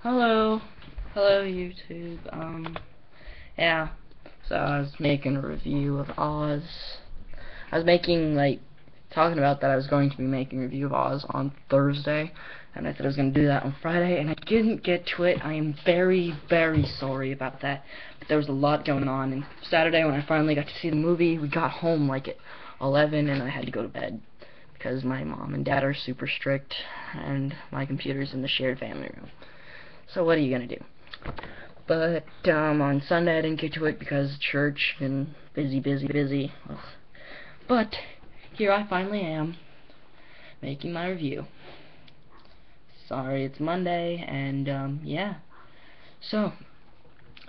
Hello. Hello, YouTube. Yeah. So I was making a review of Oz. I was talking about that I was going to be making a review of Oz on Thursday, and I said I was going to do that on Friday, and I didn't get to it. I am very, very sorry about that. But there was a lot going on, and Saturday when I finally got to see the movie, we got home like at 11, and I had to go to bed because my mom and dad are super strict, and my computer's in the shared family room. So what are you gonna do? But on Sunday I didn't get to it because church and busy. Ugh. But here I finally am making my review. Sorry, it's Monday, and yeah. So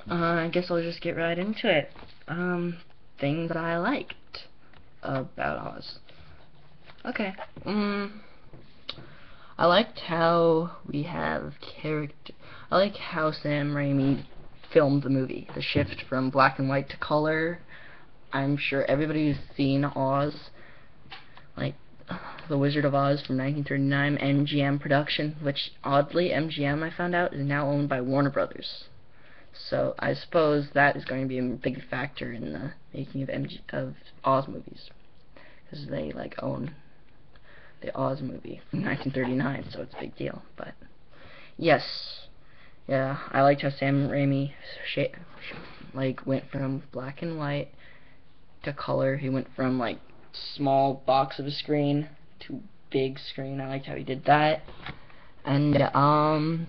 I guess I'll just get right into it. Things that I liked about Oz. Okay. I liked how we have character. I like how Sam Raimi filmed the movie. The shift from black and white to color. I'm sure everybody's seen Oz, like The Wizard of Oz from 1939, MGM production, which oddly MGM I found out is now owned by Warner Brothers. So I suppose that is going to be a big factor in the making of Oz movies, because they own the Oz movie from 1939, so it's a big deal. But yes, yeah, I liked how Sam Raimi went from black and white to color. He went from small box of a screen to big screen. I liked how he did that. And I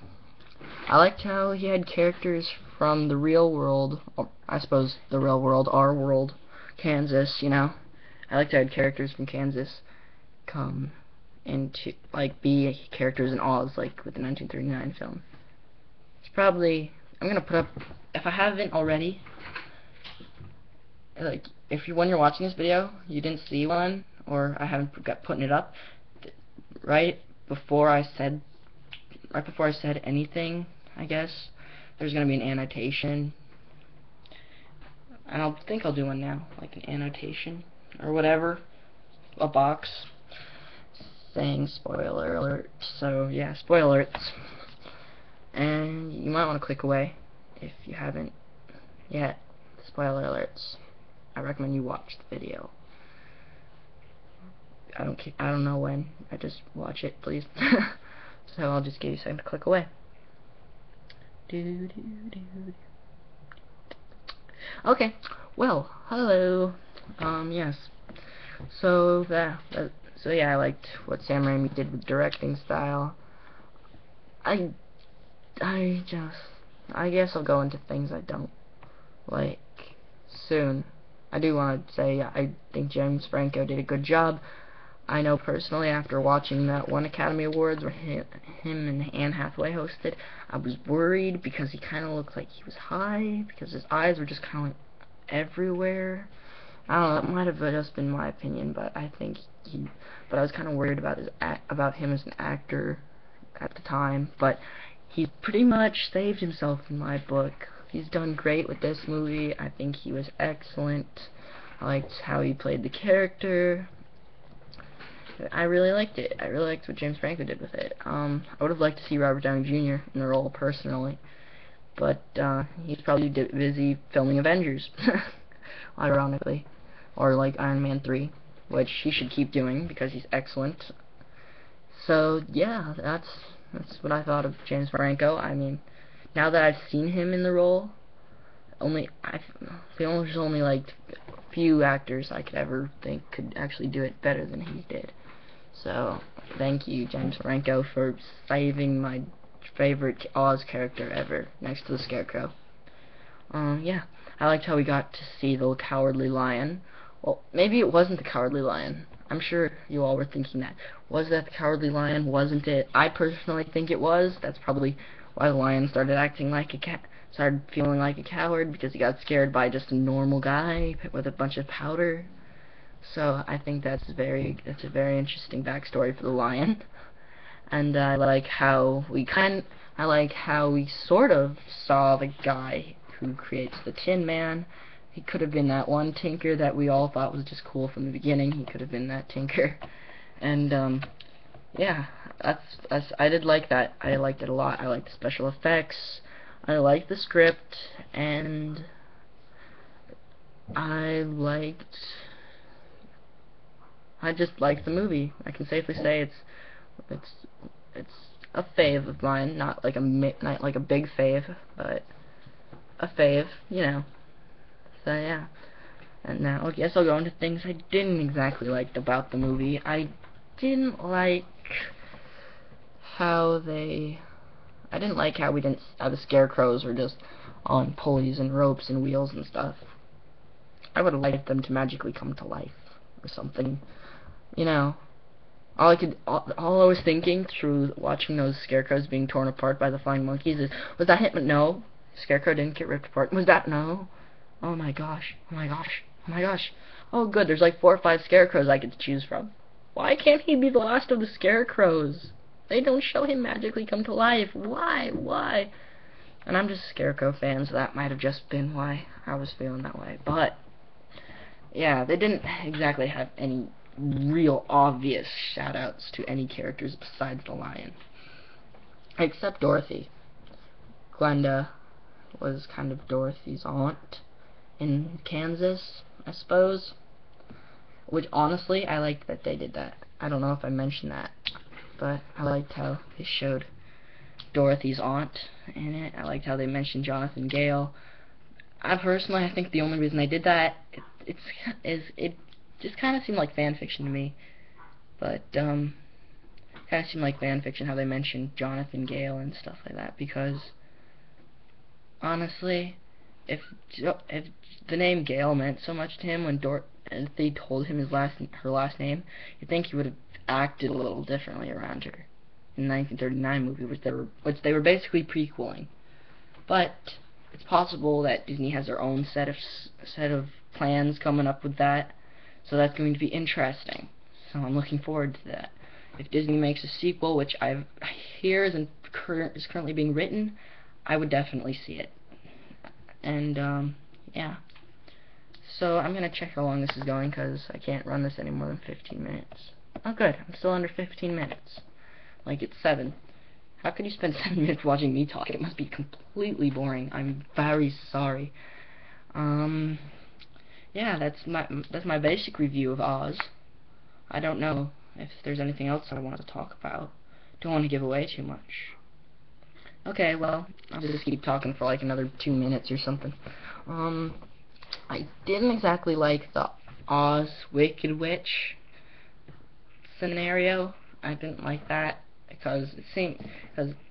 liked how he had characters from the real world, or I suppose the real world, our world, Kansas, you know. I liked how he had characters from Kansas come into be characters in Oz, like with the 1939 film. It's probably, I'm gonna put up, if I haven't already, when you're watching this video you didn't see one, or I haven't got putting it up, right before I said anything, I guess there's gonna be an annotation, and I think I'll do one now, like an annotation or whatever, a box saying spoiler alert. So yeah, spoiler alerts, and you might want to click away if you haven't yet. Spoiler alerts. I recommend you watch the video. I don't know when. I just watch it, please. So I'll just give you a second to click away. Okay. Well, hello. Yes. So yeah, I liked what Sam Raimi did with directing style. I guess I'll go into things I don't like soon. I do want to say I think James Franco did a good job. I know personally, after watching that one Academy Awards where him and Anne Hathaway hosted, I was worried because he kind of looked like he was high, because his eyes were just kind of everywhere. I don't know, it might have just been my opinion, but I was kind of worried about him as an actor at the time. But he pretty much saved himself in my book. He's done great with this movie. I think he was excellent. I liked how he played the character. I really liked it. I really liked what James Franco did with it. I would have liked to see Robert Downey Jr. in the role personally, but he's probably busy filming Avengers, ironically, or Iron Man 3, which he should keep doing because he's excellent. So yeah, that's what I thought of James Franco. I mean, now that I've seen him in the role, there's only few actors I could ever think could actually do it better than he did. So thank you, James Franco, for saving my favorite Oz character ever, next to the Scarecrow. Yeah, I liked how we got to see the Cowardly Lion. Well, maybe it wasn't the Cowardly Lion. I'm sure you all were thinking that. Was that the Cowardly Lion? Wasn't it? I personally think it was. That's probably why the lion started acting like a cat, started feeling like a coward, because he got scared by just a normal guy with a bunch of powder. So I think that's a very interesting backstory for the lion. And I like how we sort of saw the guy who creates the Tin Man. He could have been that one tinker that we all thought was just cool from the beginning. He could have been that tinker. And yeah, I did like that. I liked it a lot. I liked the special effects. I liked the script, and I liked. I just liked the movie. I can safely say it's it's a fave of mine. Not like a big fave, but a fave. You know. So yeah. And now I guess I'll go into things I didn't exactly like about the movie. I didn't like how they I didn't like how we didn't how the scarecrows were just on pulleys and ropes and wheels and stuff. I would have liked them to magically come to life or something. You know, all I was thinking through watching those scarecrows being torn apart by the flying monkeys is, was that him? No, Scarecrow didn't get ripped apart. Was that no? Oh my gosh! Oh my gosh! Oh my gosh! Oh good, there's like 4 or 5 scarecrows I could choose from. Why can't he be the last of the scarecrows? They don't show him magically come to life. Why? Why? And I'm just a Scarecrow fan, so that might have just been why I was feeling that way. But yeah, they didn't exactly have any real obvious shout-outs to any characters besides the lion. Except Dorothy. Glenda was kind of Dorothy's aunt in Kansas, I suppose. Which, honestly, I liked that they did that. I don't know if I mentioned that, but I liked how they showed Dorothy's aunt in it. I liked how they mentioned Jonathan Gale. I think the only reason I did that it just kind of seemed like fan fiction to me. But kind of seemed like fan fiction how they mentioned Jonathan Gale and stuff like that, because honestly, if the name Gale meant so much to him when if they told him her last name, you'd think he would have acted a little differently around her in the 1939 movie, which they were basically prequeling. But it's possible that Disney has their own set of plans coming up with that, so that's going to be interesting. So I'm looking forward to that. If Disney makes a sequel, which I hear is currently being written, I would definitely see it. And yeah. So I'm gonna check how long this is going, because I can't run this any more than 15 minutes. Oh good, I'm still under 15 minutes. Like it's 7. How could you spend 7 minutes watching me talk? It must be completely boring. I'm very sorry. Yeah, that's my basic review of Oz. I don't know if there's anything else I want to talk about. Don't want to give away too much. Okay, well, I'll just keep talking for like another 2 minutes or something. I didn't exactly like the Oz Wicked Witch scenario. I didn't like that because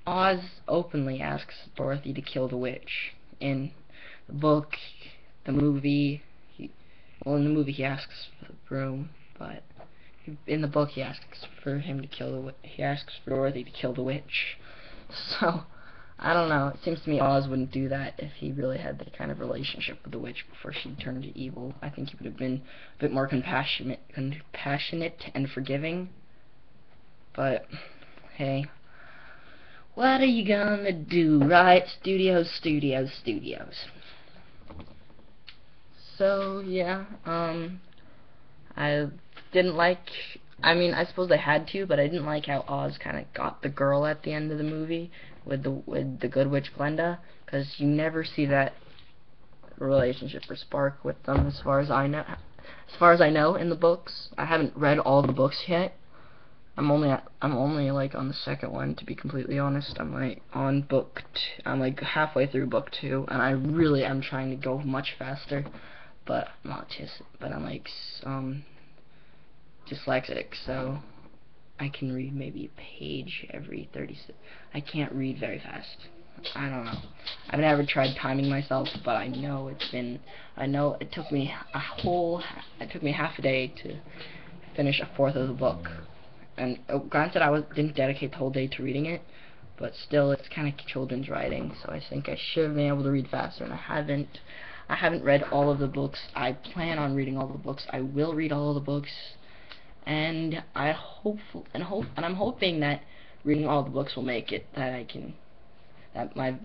Oz openly asks Dorothy to kill the witch. In the book, the movie, in the movie he asks for the broom, but in the book he asks for Dorothy to kill the witch. So I don't know. It seems to me Oz wouldn't do that if he really had that kind of relationship with the witch before she turned to evil. I think he would have been a bit more compassionate and forgiving. But hey, what are you gonna do, right? Studios. So yeah, I didn't like. I mean, I suppose they had to, but I didn't like how Oz kind of got the girl at the end of the movie with the good witch Glenda, because you never see that relationship or spark with them, as far as I know. As far as I know in the books, I haven't read all the books yet. I'm only like on the second one, to be completely honest. I'm like I'm like halfway through book 2, and I really am trying to go much faster, but I'm like dyslexic, so I can read maybe a page every 30 seconds. I can't read very fast. I don't know. I've never tried timing myself, but I know it took me half a day to finish a fourth of the book. And granted, didn't dedicate the whole day to reading it, but still, it's kind of children's writing, so I think I should have been able to read faster, and I haven't. I haven't read all of the books. I plan on reading all the books. I will read all of the books, and I'm hoping that reading all the books will make it that my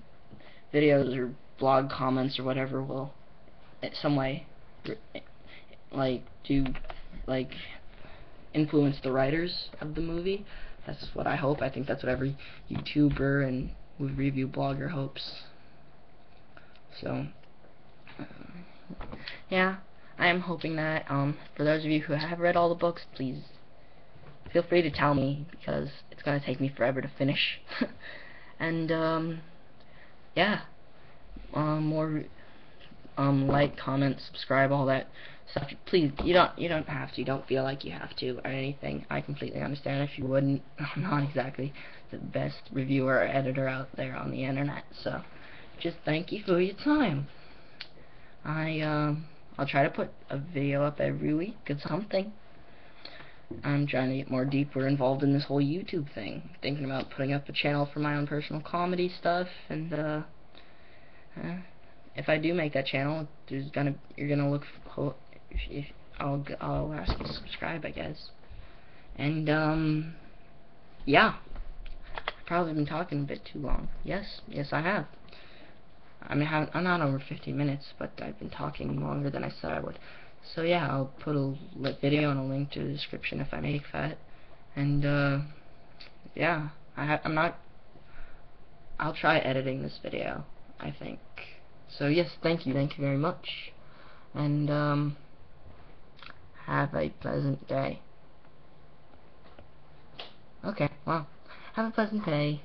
videos or blog comments or whatever will, in some way, like influence the writers of the movie, That's what I hope. I think that's what every YouTuber and movie review blogger hopes. So, yeah, I am hoping that, for those of you who have read all the books, please feel free to tell me, because it's going to take me forever to finish. And, yeah, more, like, comment, subscribe, all that stuff. Please, you don't have to, don't feel like you have to, or anything. I completely understand if you wouldn't. I'm not exactly the best reviewer or editor out there on the internet, so just thank you for your time. I'll try to put a video up every week or something. I'm trying to get more deeper involved in this whole YouTube thing. Thinking about putting up a channel for my own personal comedy stuff, and if I do make that channel, you're gonna look. I'll ask you to subscribe, I guess. And yeah, I've probably been talking a bit too long. Yes, I have. I mean, I'm not over 15 minutes, but I've been talking longer than I said I would. So yeah, I'll put a video and a link to the description if I make that. And yeah, I'll try editing this video, I think. So yes, thank you very much. And have a pleasant day. Okay, well, have a pleasant day.